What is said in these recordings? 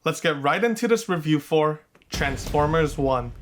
let's get right into this review for Transformers 1.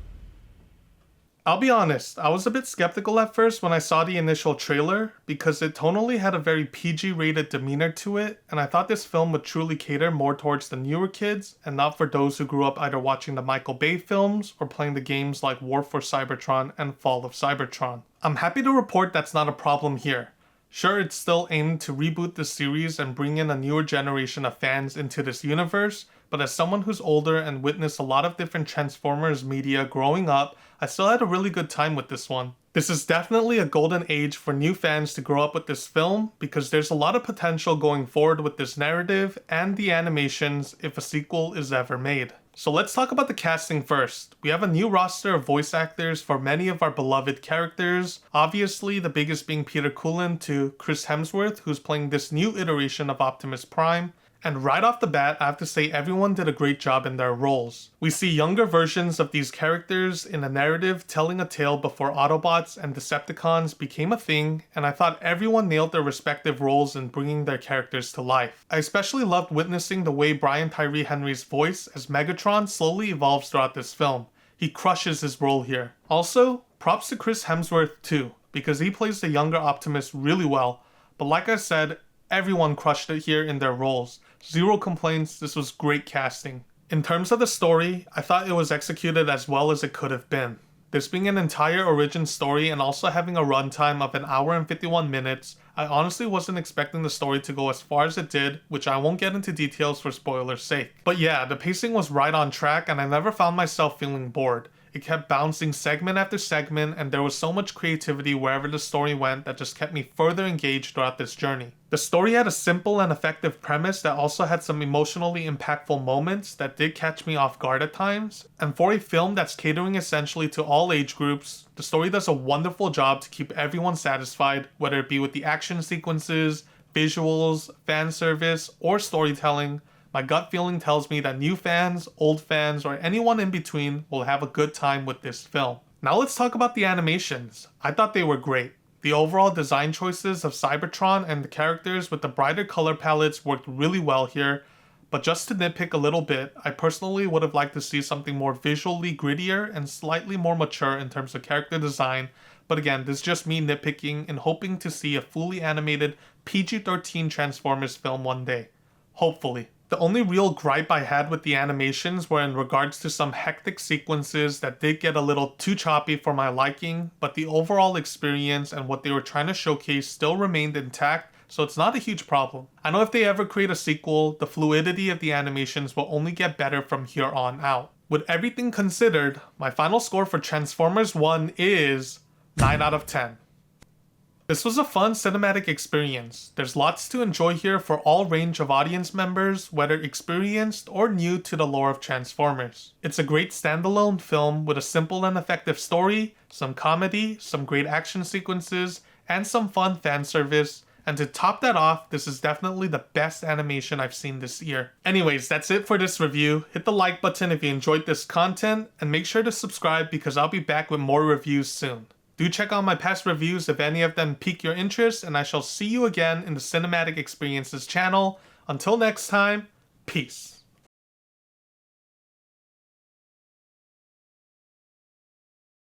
I'll be honest, I was a bit skeptical at first when I saw the initial trailer because it tonally had a very PG rated demeanor to it, and I thought this film would truly cater more towards the newer kids and not for those who grew up either watching the Michael Bay films or playing the games like War for Cybertron and Fall of Cybertron. I'm happy to report that's not a problem here. Sure, it's still aimed to reboot the series and bring in a newer generation of fans into this universe, but as someone who's older and witnessed a lot of different Transformers media growing up, I still had a really good time with this one. This is definitely a golden age for new fans to grow up with this film because there's a lot of potential going forward with this narrative and the animations if a sequel is ever made. So let's talk about the casting first. We have a new roster of voice actors for many of our beloved characters, obviously the biggest being Peter Cullen to Chris Hemsworth, who's playing this new iteration of Optimus Prime. And right off the bat, I have to say everyone did a great job in their roles. We see younger versions of these characters in a narrative telling a tale before Autobots and Decepticons became a thing, and I thought everyone nailed their respective roles in bringing their characters to life. I especially loved witnessing the way Brian Tyree Henry's voice as Megatron slowly evolves throughout this film. He crushes his role here. Also, props to Chris Hemsworth too, because he plays the younger Optimus really well, but like I said, everyone crushed it here in their roles. Zero complaints, this was great casting. In terms of the story, I thought it was executed as well as it could have been. This being an entire origin story and also having a runtime of 1 hour and 51 minutes, I honestly wasn't expecting the story to go as far as it did, which I won't get into details for spoilers' sake. But yeah, the pacing was right on track and I never found myself feeling bored. It kept bouncing segment after segment, and there was so much creativity wherever the story went that just kept me further engaged throughout this journey. The story had a simple and effective premise that also had some emotionally impactful moments that did catch me off guard at times, and for a film that's catering essentially to all age groups, the story does a wonderful job to keep everyone satisfied, whether it be with the action sequences, visuals, fan service, or storytelling. My gut feeling tells me that new fans, old fans, or anyone in between will have a good time with this film. Now let's talk about the animations. I thought they were great. The overall design choices of Cybertron and the characters with the brighter color palettes worked really well here, but just to nitpick a little bit, I personally would have liked to see something more visually grittier and slightly more mature in terms of character design, but again, this is just me nitpicking and hoping to see a fully animated PG-13 Transformers film one day. Hopefully. The only real gripe I had with the animations were in regards to some hectic sequences that did get a little too choppy for my liking, but the overall experience and what they were trying to showcase still remained intact, so it's not a huge problem. I know if they ever create a sequel, the fluidity of the animations will only get better from here on out. With everything considered, my final score for Transformers 1 is 9 out of 10. This was a fun cinematic experience. There's lots to enjoy here for all range of audience members, whether experienced or new to the lore of Transformers. It's a great standalone film with a simple and effective story, some comedy, some great action sequences, and some fun fan service. And to top that off, this is definitely the best animation I've seen this year. Anyways, that's it for this review. Hit the like button if you enjoyed this content, and make sure to subscribe because I'll be back with more reviews soon. Do check out my past reviews if any of them pique your interest, and I shall see you again in the Cinematic Experiences channel. Until next time, peace.